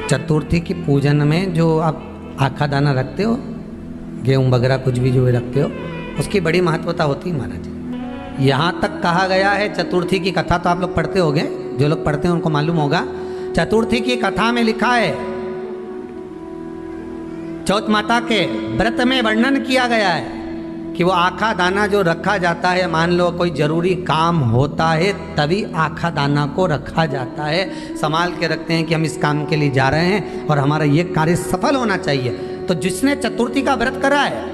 चतुर्थी की पूजन में जो आप आखा दाना रखते हो, गेहूँ वगैरह कुछ भी जो रखते हो, उसकी बड़ी महत्वता होती है महाराज। यहाँ तक कहा गया है, चतुर्थी की कथा तो आप लोग पढ़ते होंगे, जो लोग पढ़ते हैं उनको मालूम होगा। चतुर्थी की कथा में लिखा है, चौथ माता के व्रत में वर्णन किया गया है कि वो आखा दाना जो रखा जाता है, मान लो कोई जरूरी काम होता है तभी आखा दाना को रखा जाता है, संभाल के रखते हैं कि हम इस काम के लिए जा रहे हैं और हमारा ये कार्य सफल होना चाहिए। तो जिसने चतुर्थी का व्रत करा है,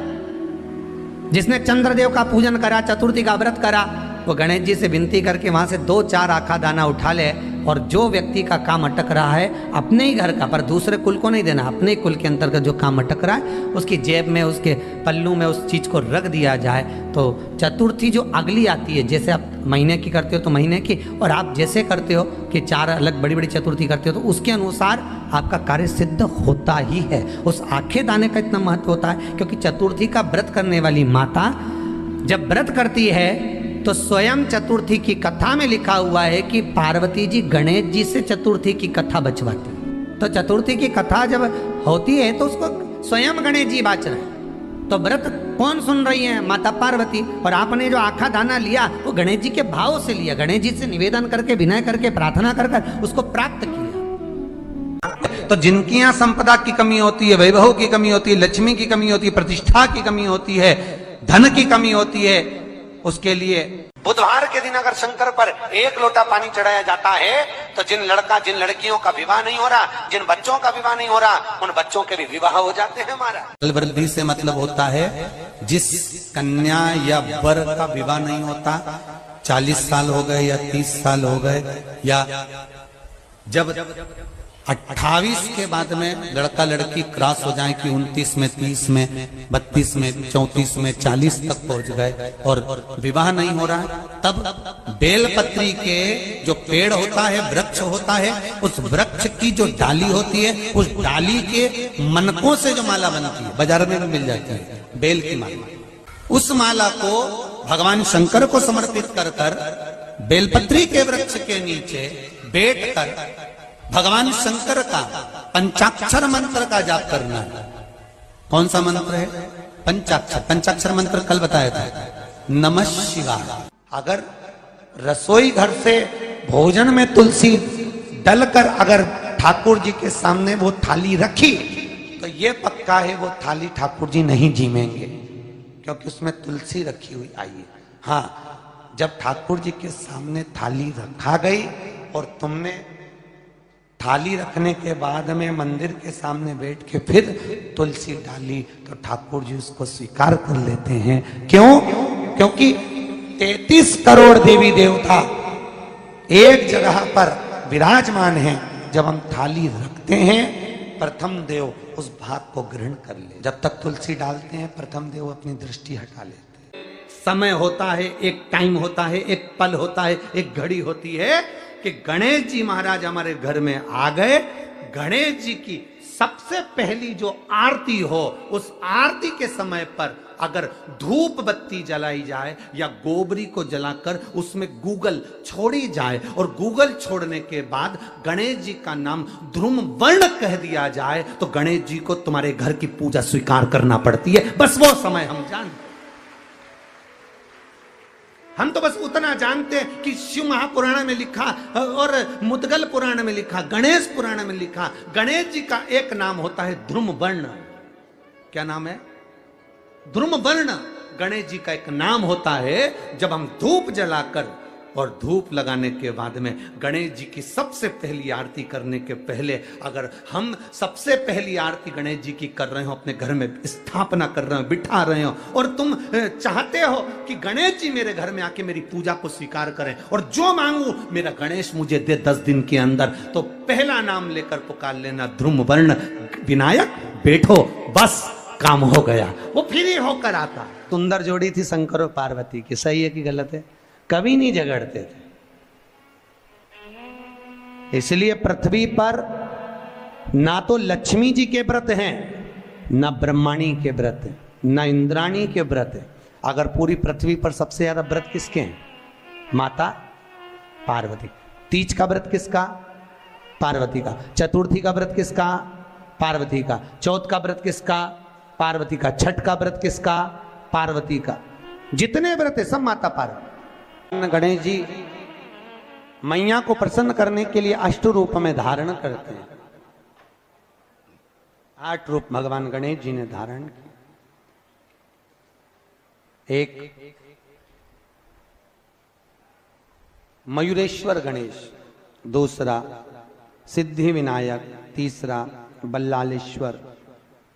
जिसने चंद्रदेव का पूजन करा, चतुर्थी का व्रत करा, वो गणेश जी से विनती करके वहाँ से 2-4 आखा दाना उठा ले, और जो व्यक्ति का काम अटक रहा है अपने ही घर का, पर दूसरे कुल को नहीं देना, अपने ही कुल के अंतर्गत जो काम अटक रहा है उसकी जेब में, उसके पल्लू में उस चीज़ को रख दिया जाए। तो चतुर्थी जो अगली आती है, जैसे आप महीने की करते हो तो महीने की, और आप जैसे करते हो कि 4 अलग बड़ी बड़ी चतुर्थी करते हो तो उसके अनुसार आपका कार्य सिद्ध होता ही है। उस आखे दाने का इतना महत्व होता है क्योंकि चतुर्थी का व्रत करने वाली माता जब व्रत करती है तो स्वयं चतुर्थी की कथा में लिखा हुआ है कि पार्वती जी गणेश जी से चतुर्थी की कथा बचवाती। तो चतुर्थी की कथा जब होती है तो उसको स्वयं गणेश जी बाच रहे हैं। तो व्रत कौन सुन रही है? माता पार्वती। और आपने जो आखा दाना लिया वो गणेश जी के भाव से लिया, गणेश जी से निवेदन करके, विनय करके, प्रार्थना कर कर उसको प्राप्त किया। तो जिनकी यहाँ संपदा की कमी होती है, वैभव की कमी होती है, लक्ष्मी की कमी होती है, प्रतिष्ठा की कमी होती है, धन की कमी होती है, उसके लिए बुधवार के दिन अगर शंकर पर 1 लोटा पानी चढ़ाया जाता है तो जिन लड़कियों का विवाह नहीं हो रहा, जिन बच्चों का विवाह नहीं हो रहा, उन बच्चों के भी विवाह हो जाते हैं। हमारा वृद्धि से मतलब होता है जिस कन्या या वर का विवाह नहीं होता, 40 साल हो गए या 30 साल हो गए, या जब 28 के बाद में लड़का लड़की क्रॉस हो जाए कि 29 में, 30 में, 32 में, 34 में, 40 तक पहुंच गए और विवाह नहीं हो रहा है, तब बेलपत्री के जो पेड़ होता है, वृक्ष होता है, उस वृक्ष की जो डाली होती है, उस डाली के मनकों से जो माला बनती है, बाजार में भी मिल जाती है बेल की माला, उस माला को भगवान शंकर को समर्पित कर कर बेलपत्री के वृक्ष के नीचे बैठ कर भगवान शंकर का पंचाक्षर मंत्र का जाप करना है। कौन सा मंत्र है? पंचाक्षर। पंचाक्षर मंत्र कल बताया था, नमः शिवाय। अगर रसोई घर से भोजन में तुलसी डलकर अगर ठाकुर जी के सामने वो थाली रखी तो ये पक्का है वो थाली ठाकुर जी नहीं जीमेंगे, क्योंकि उसमें तुलसी रखी हुई आई है। हाँ, जब ठाकुर जी के सामने थाली रखा गई और तुमने थाली रखने के बाद में मंदिर के सामने बैठ के फिर तुलसी डाली तो ठाकुर जी उसको स्वीकार कर लेते हैं। क्यों? क्योंकि 33 करोड़ देवी देवता एक जगह पर विराजमान हैं। जब हम थाली रखते हैं, प्रथम देव उस भाग को ग्रहण कर ले। जब तक तुलसी डालते हैं, प्रथम देव अपनी दृष्टि हटा लेते हैं। समय होता है, एक टाइम होता है, एक पल होता है, एक घड़ी होती है कि गणेश जी महाराज हमारे घर में आ गए। गणेश जी की सबसे पहली जो आरती हो, उस आरती के समय पर अगर धूप बत्ती जलाई जाए या गोबरी को जलाकर उसमें गूगल छोड़ी जाए और गूगल छोड़ने के बाद गणेश जी का नाम ध्रुम वर्ण कह दिया जाए तो गणेश जी को तुम्हारे घर की पूजा स्वीकार करना पड़ती है। बस वो समय हम जानते, हम तो बस उतना जानते हैं कि शिव महापुराण में लिखा और मुद्गल पुराण में लिखा, गणेश पुराण में लिखा, गणेश जी का एक नाम होता है ध्रुम वर्ण। क्या नाम है? ध्रुम वर्ण गणेश जी का एक नाम होता है। जब हम धूप जलाकर और धूप लगाने के बाद में गणेश जी की सबसे पहली आरती करने के पहले अगर हम सबसे पहली आरती गणेश जी की कर रहे हो, अपने घर में स्थापना कर रहे हो, बिठा रहे हो, और तुम चाहते हो कि गणेश जी मेरे घर में आके मेरी पूजा को स्वीकार करें और जो मांगू मेरा गणेश मुझे दे 10 दिन के अंदर, तो पहला नाम लेकर पुकार लेना ध्रुम वर्ण विनायक, बैठो, बस काम हो गया। वो फिर ही होकर आता। सुंदर जोड़ी थी शंकर और पार्वती की, सही है कि गलत है? कभी नहीं झगड़ते थे। इसलिए पृथ्वी पर ना तो लक्ष्मी जी के व्रत हैं, ना ब्रह्माणी के व्रत हैं, ना इंद्राणी के व्रत हैं। अगर पूरी पृथ्वी पर सबसे ज्यादा व्रत किसके हैं? माता पार्वती। तीज का व्रत किसका? पार्वती का। चतुर्थी का व्रत किसका? पार्वती का। चौथ का व्रत किसका? पार्वती का। छठ का व्रत किसका? पार्वती का। जितने व्रत है सब माता पार्वती। गणेश जी मैया को प्रसन्न करने के लिए अष्ट रूप में धारण करते हैं। 8 रूप भगवान गणेश जी ने धारण किए। एक मयूरेश्वर गणेश, दूसरा सिद्धि विनायक, तीसरा बल्लालेश्वर,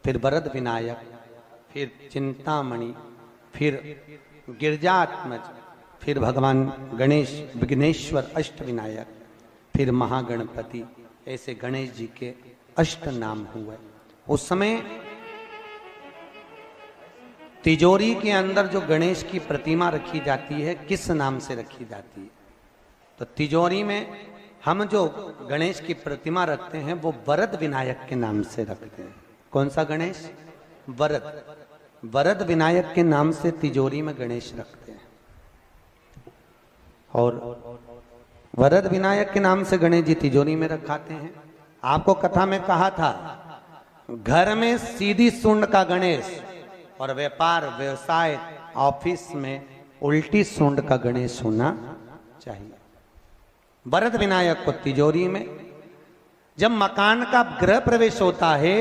फिर वरद विनायक, फिर चिंतामणि, फिर गिरजात्मज, फिर भगवान गणेश विघ्नेश्वर अष्ट विनायक, फिर महागणपति। ऐसे गणेश जी के अष्ट नाम हुए। उस समय तिजोरी के अंदर जो गणेश की प्रतिमा रखी जाती है किस नाम से रखी जाती है? तो तिजोरी में हम जो गणेश की प्रतिमा रखते हैं वो वरद विनायक के नाम से रखते हैं। कौन सा गणेश? वरद। वरद विनायक के नाम से तिजोरी में गणेश रखते हैं। और वरद विनायक के नाम से गणेश जी तिजोरी में रखाते हैं। आपको कथा में कहा था घर में सीधी सूंड का गणेश और व्यापार व्यवसाय ऑफिस में उल्टी सूंड का गणेश होना चाहिए। वरद विनायक को तिजोरी में। जब मकान का गृह प्रवेश होता है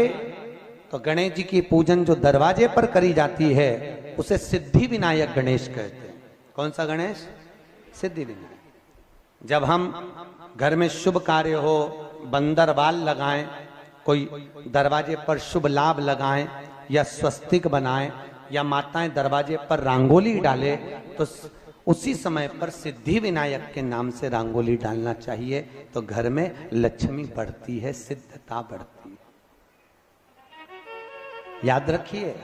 तो गणेश जी की पूजन जो दरवाजे पर करी जाती है उसे सिद्धि विनायक गणेश कहते हैं। कौन सा गणेश? सिद्धि विनायक। जब हम घर में शुभ कार्य हो, बंदरवाल लगाएं, कोई दरवाजे पर शुभ लाभ लगाएं या स्वस्तिक बनाएं या माताएं दरवाजे पर रंगोली डाले तो उसी समय पर सिद्धि विनायक के नाम से रंगोली डालना चाहिए। तो घर में लक्ष्मी बढ़ती है, सिद्धता बढ़ती है। याद रखिए,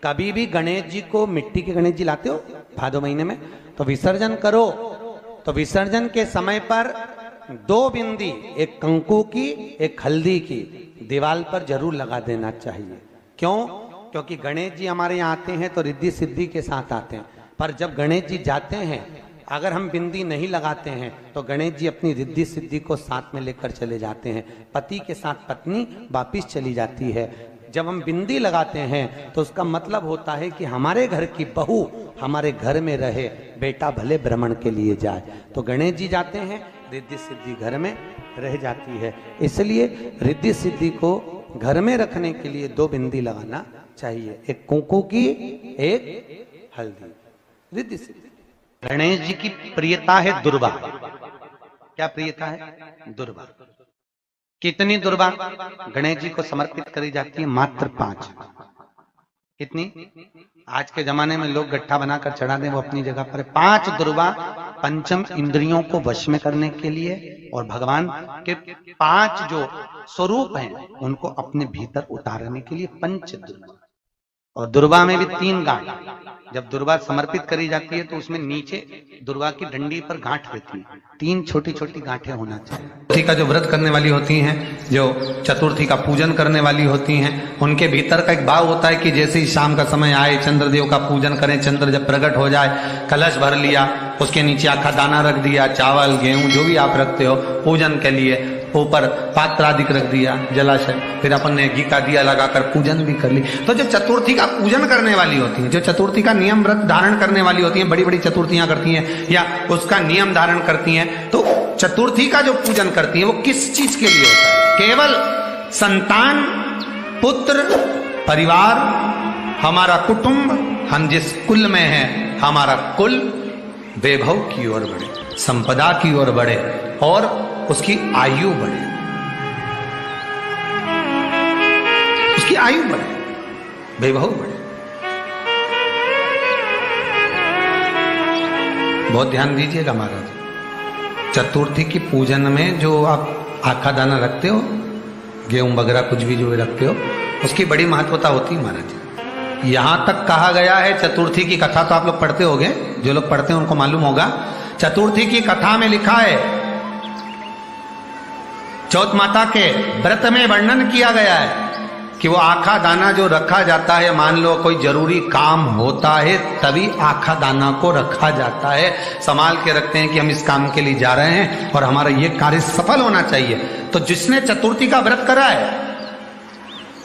कभी भी गणेश जी को, मिट्टी के गणेश जी लाते हो भादो महीने में, तो विसर्जन करो तो विसर्जन के समय पर 2 बिंदी, एक कंकु की एक हल्दी की, दीवार पर जरूर लगा देना चाहिए। क्यों? क्योंकि गणेश जी हमारे यहाँ आते हैं तो रिद्धि सिद्धि के साथ आते हैं। पर जब गणेश जी जाते हैं अगर हम बिंदी नहीं लगाते हैं तो गणेश जी अपनी रिद्धि सिद्धि को साथ में लेकर चले जाते हैं। पति के साथ पत्नी वापिस चली जाती है। जब हम बिंदी लगाते हैं तो उसका मतलब होता है कि हमारे घर की बहू हमारे घर में रहे, बेटा भले भ्रमण के लिए जाए। तो गणेश जी जाते हैं, रिद्धि सिद्धि घर में रह जाती है। इसलिए रिद्धि सिद्धि को घर में रखने के लिए 2 बिंदी लगाना चाहिए, एक कुंकू की एक हल्दी। रिद्धि सिद्धि। गणेश जी की प्रियता है दुर्वा। क्या प्रियता है? दुर्वा। कितनी दुर्वा गणेश जी को समर्पित करी जाती है? मात्र 5। कितनी? आज के जमाने में लोग गट्ठा बनाकर चढ़ा दें, वो अपनी जगह पर 5 दुर्वा पंचम इंद्रियों को वश में करने के लिए और भगवान के 5 जो स्वरूप हैं उनको अपने भीतर उतारने के लिए 5 दुर्वा। और दुर्वा में भी 3 गांठ। जब दुर्वा समर्पित करी जाती है तो उसमें नीचे दुर्वा की डंडी पर गांठ रहती है, 3 छोटी छोटी गांठें होना चाहिए। चतुर्थी का जो व्रत करने वाली होती हैं, जो चतुर्थी का पूजन करने वाली होती हैं, उनके भीतर का एक भाव होता है कि जैसे ही शाम का समय आए चंद्रदेव का पूजन करें। चंद्र जब प्रकट हो जाए, कलश भर लिया, उसके नीचे आखा दाना रख दिया, चावल गेहूं जो भी आप रखते हो पूजन के लिए, ऊपर पात्र आदि रख दिया, जलाशय, फिर अपन ने घी का दिया लगाकर पूजन भी कर ली। तो जो चतुर्थी का पूजन करने वाली होती है, जो चतुर्थी का नियम व्रत धारण करने वाली होती है, बड़ी बड़ी चतुर्थियां करती हैं या उसका नियम धारण करती हैं, तो चतुर्थी का जो पूजन करती है वो किस चीज के लिए होता है? केवल संतान, पुत्र, परिवार, हमारा कुटुंब, हम जिस कुल में हैं, हमारा कुल वैभव की ओर बढ़े, संपदा की ओर बढ़े और उसकी आयु बढ़े, उसकी आयु बढ़े, वैभव बढ़े। बहुत ध्यान दीजिएगा महाराज। चतुर्थी की पूजन में जो आप आखा दाना रखते हो, गेहूं वगैरह कुछ भी जो रखते हो, उसकी बड़ी महत्वता होती है महाराज। यहां तक कहा गया है, चतुर्थी की कथा तो आप लोग पढ़ते होंगे, जो लोग पढ़ते हैं उनको मालूम होगा। चतुर्थी की कथा में लिखा है, चौथ माता के व्रत में वर्णन किया गया है कि वो आखा दाना जो रखा जाता है, मान लो कोई जरूरी काम होता है तभी आखा दाना को रखा जाता है, संभाल के रखते हैं कि हम इस काम के लिए जा रहे हैं और हमारा ये कार्य सफल होना चाहिए। तो जिसने चतुर्थी का व्रत करा है,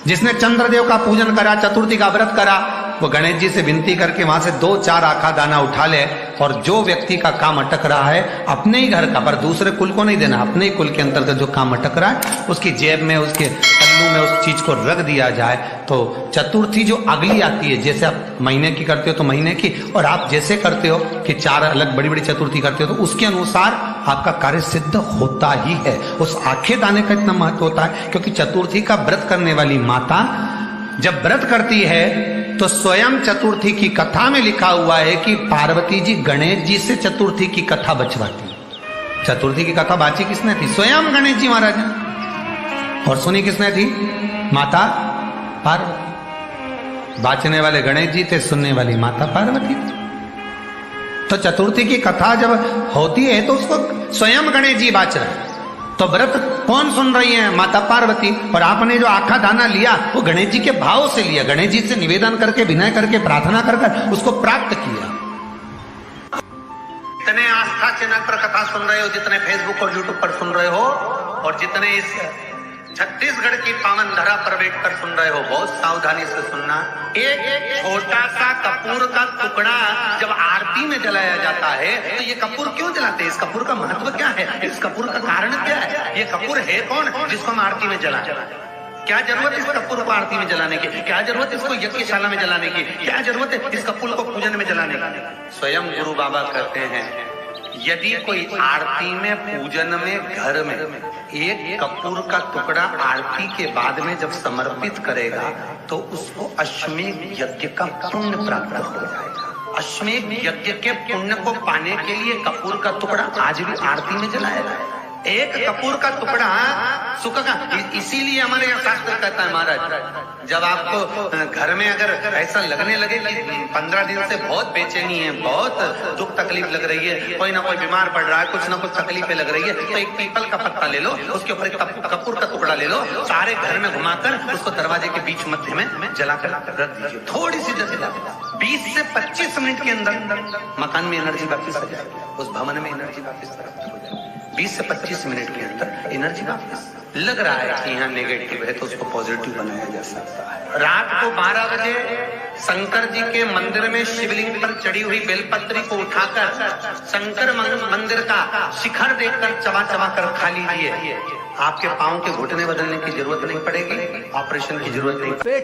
जिसने चंद्रदेव का पूजन करा, चतुर्थी का व्रत करा, वो गणेश जी से विनती करके वहां से 2-4 आखा दाना उठा ले और जो व्यक्ति का काम अटक रहा है अपने ही घर का, पर दूसरे कुल को नहीं देना, अपने ही कुल के अंतर्गत जो काम अटक रहा है उसकी जेब में, उसके पल्लू में उस चीज को रख दिया जाए। तो चतुर्थी जो अगली आती है, जैसे आप महीने की करते हो तो महीने की, और आप जैसे करते हो कि 4 अलग बड़ी बड़ी चतुर्थी करते हो तो उसके अनुसार आपका कार्य सिद्ध होता ही है। उस आखे दाने का इतना महत्व होता है क्योंकि चतुर्थी का व्रत करने वाली माता जब व्रत करती है तो स्वयं चतुर्थी की कथा में लिखा हुआ है कि पार्वती जी गणेश जी से चतुर्थी की कथा बचवाती। चतुर्थी की कथा बाची किसने थी? स्वयं गणेश जी महाराज ने। और सुनी किसने थी? माता पार्वती। बाचने वाले गणेश जी थे, सुनने वाली माता पार्वती थी। तो चतुर्थी की कथा जब होती है तो उसको स्वयं गणेश जी बाच रहे हैं। तो व्रत कौन सुन रही है? माता पार्वती। और आपने जो आखा दाना लिया वो गणेश जी के भाव से लिया, गणेश जी से निवेदन करके, विनय करके, प्रार्थना कर उसको प्राप्त किया। जितने आस्था चैनल पर कथा सुन रहे हो, जितने फेसबुक और यूट्यूब पर सुन रहे हो, और जितने इस छत्तीसगढ़ की पावन धरा पर बैठकर सुन रहे हो, बहुत सावधानी से सुनना। एक छोटा सा कपूर का टुकड़ा जब आरती में जलाया जाता है तो ये कपूर क्यों जलाते हैं? इस कपूर का महत्व क्या है? इस कपूर का कारण क्या है? ये कपूर है कौन जिसको हम आरती में जलाते? क्या जरूरत इस कपूर को आरती में जलाने की? क्या जरूरत इसको यज्ञशाला में जलाने की? क्या जरूरत है इस कपूर को पूजन में जलाने की? स्वयं गुरु बाबा कहते हैं यदि कोई आरती में, पूजन में, घर में एक कपूर का टुकड़ा आरती के बाद में जब समर्पित करेगा तो उसको अश्वमेध यज्ञ का पुण्य प्राप्त हो जाएगा। अश्वमेध यज्ञ के पुण्य को पाने के लिए कपूर का टुकड़ा आज भी आरती में जलाया जाए। एक कपूर का टुकड़ा सुख का, इसीलिए हमारे यहाँ शास्त्र कहता है महाराज, जब आपको घर में अगर ऐसा लगने लगे कि 15 दिन से बहुत बेचैनी है, बहुत दुख तकलीफ लग रही है, कोई ना कोई बीमार पड़ रहा है, कुछ ना कुछ तकलीफें लग रही है, तो एक पीपल का पत्ता ले लो, उसके ऊपर एक कपूर का टुकड़ा ले लो, सारे घर में घुमाकर उसको दरवाजे के बीच मध्य में जलाकर रख दीजिए। थोड़ी सी जला 20 से 25 मिनट के अंदर मकान में एनर्जी वापिस आ जाएगी, उस भवन में एनर्जी वापिस हो जाएगी। 20 से 25 मिनट के अंदर एनर्जी वापस। लग रहा है कि यहाँ नेगेटिव है तो उसको पॉजिटिव बनाया जा सकता है। रात को 12 बजे शंकर जी के मंदिर में शिवलिंग पर चढ़ी हुई बेलपत्री को उठाकर शंकर मंदिर का शिखर देखकर चबा चबा कर खा लीजिए। आपके पाँव के घुटने बदलने की जरूरत नहीं पड़ेगी, ऑपरेशन की जरूरत नहीं।